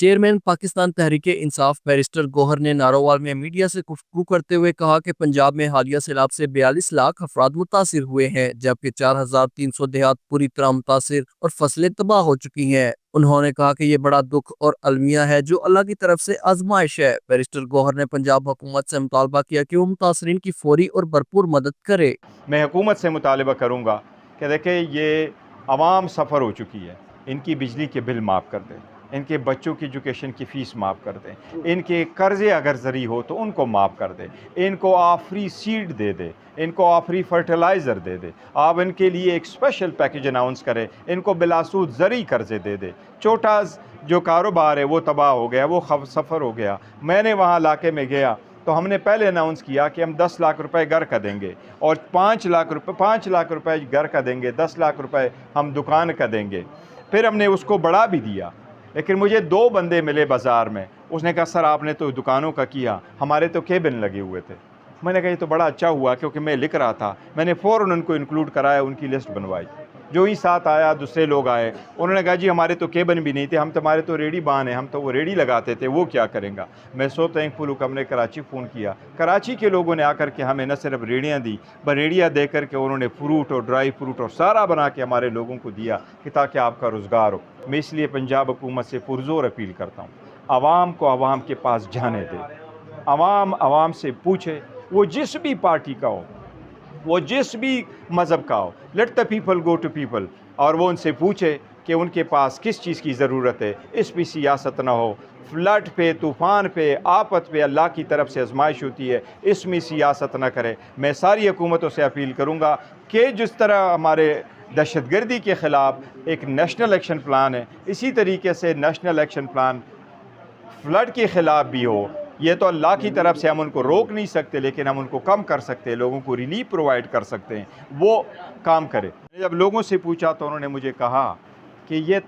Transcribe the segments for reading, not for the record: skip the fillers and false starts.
Chairman Pakistan Tehreek Insaf barrister Gauhar ने नारोवाल में media से गुफ्तगू करते हुए कहा कि पंजाब में हालिया सैलाब से 42 लाख अफराद मुतासिर हुए हैं, जबकि 4300 देहात पूरी तरह मुतासिर और फसलें तबाह हो चुकी हैं। उन्होंने कहा कि ये बड़ा दुख और अलमिया है जो अल्लाह की तरफ से आजमाइश है। बैरिस्टर गौहर ने पंजाब हुकूमत से मुतालबा किया कि वो मुतासरीन की फौरी और भरपूर मदद करे। मैं हुकूमत से मुतालबा करूँगा कि देखें, ये आवाम सफ़र हो चुकी है, इनकी बिजली के बिल माफ़ कर दें, इनके बच्चों की एजुकेशन की फ़ीस माफ़ कर दें, इनके कर्ज़े अगर ज़री हो तो उनको माफ़ कर दें, इनको आप फ्री सीड दे दें, इनको आप फ्री फर्टिलाइज़र दे दें, आप इनके लिए एक स्पेशल पैकेज अनाउंस करें, इनको बिलासूद ज़री कर्ज़े दे दें। छोटा जो कारोबार है वो तबाह हो गया, वो सफ़र हो गया। मैंने वहाँ इलाके में गया तो हमने पहले अनाउंस किया कि हम 10 लाख रुपए घर का देंगे और 5 लाख रुपए घर का देंगे, 10 लाख रुपए हम दुकान का देंगे। फिर हमने उसको बढ़ा भी दिया, लेकिन मुझे 2 बंदे मिले बाज़ार में। उसने कहा, सर आपने तो दुकानों का किया, हमारे तो केबिन लगे हुए थे। मैंने कहा ये तो बड़ा अच्छा हुआ, क्योंकि मैं लिख रहा था। मैंने फ़ौरन उनको इंक्लूड कराया, उनकी लिस्ट बनवाई। जो ही साथ आया दूसरे लोग आए, उन्होंने कहा जी हमारे तो केबिन भी नहीं थे, हम तुम्हारे तो रेडी बान है, हम तो वो रेडी लगाते थे, वो क्या करेंगे। मैं सो थैंकफुल हूँ कि हमने कराची फ़ोन किया। कराची के लोगों ने आकर के हमें न सिर्फ रेडियाँ दी, पर रेडियाँ दे कर के उन्होंने फ्रूट और ड्राई फ्रूट और सारा बना के हमारे लोगों को दिया कि ताकि आपका रोज़गार हो। मैं इसलिए पंजाब हुकूमत से पुरज़ोर अपील करता हूँ, आवाम को आवाम के पास जाने दें, आवाम से पूछे, वो जिस भी पार्टी का हो, वो जिस भी मज़हब का हो, let the people go to people, और वो उनसे पूछे कि उनके पास किस चीज़ की ज़रूरत है। इसमें सियासत ना हो, फ्लड पे, तूफ़ान पे, आफत पे अल्लाह की तरफ से आजमाइश होती है, इसमें सियासत ना करे। मैं सारी हुकूमतों से अपील करूँगा कि जिस तरह हमारे दहशतगर्दी के ख़िलाफ़ एक नेशनल एक्शन प्लान है, इसी तरीके से नेशनल एक्शन प्लान फ्लड के ख़िलाफ़ भी हो। ये तो अल्लाह की तरफ से हम उनको रोक नहीं सकते, लेकिन हम उनको कम कर सकते हैं, लोगों को रिलीफ प्रोवाइड कर सकते हैं, वो काम करें। जब लोगों से पूछा तो उन्होंने मुझे कहा कि ये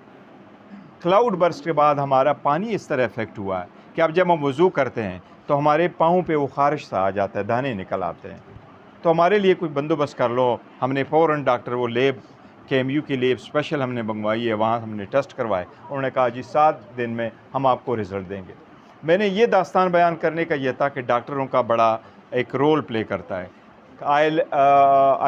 क्लाउड बर्स्ट के बाद हमारा पानी इस तरह इफ़ेक्ट हुआ है कि अब जब हम वज़ू करते हैं तो हमारे पाँव पे वो ख़ारिश सा आ जाता है, दाने निकल आते हैं। तो हमारे लिए कोई बंदोबस्त कर लो। हमने फ़ौरन डॉक्टर, वो लेब KMU की लेब स्पेशल हमने मंगवाई है, वहाँ हमने टेस्ट करवाए। उन्होंने कहा जी 7 दिन में हम आपको रिज़ल्ट देंगे। मैंने ये दास्तान बयान करने का ये था कि डॉक्टरों का बड़ा एक रोल प्ले करता है।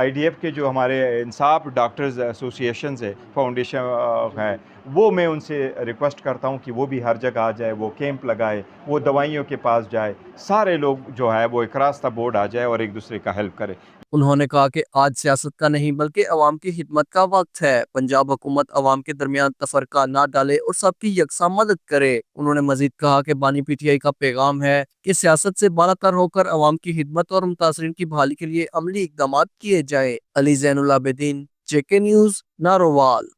IDF के जो हमारे इंसाफ डॉक्टर्स एसोसिएशन है, फाउंडेशन है, वो मैं उनसे रिक्वेस्ट करता हूँ कि वो भी हर जगह आ जाए, वो कैंप लगाए, वो दवाइयों के पास जाए, सारे लोग जो है वो एक रास्ता बोर्ड आ जाए और एक दूसरे का हेल्प करे। उन्होंने कहा कि आज सियासत का नहीं बल्कि अवाम की खिदमत का वक्त है। पंजाब हुकूमत अवाम के दरमियान तफरका ना डाले और सबकी यकसा मदद करे। उन्होंने मजीद कहा कि बानी PTI का पैगाम है कि सियासत से बालातर होकर अवाम की खिदमत और मुतासरीन की बहाली के लिए अमली इकदाम किए जाए। Ali Zainul Abidin, JK news, Narowal.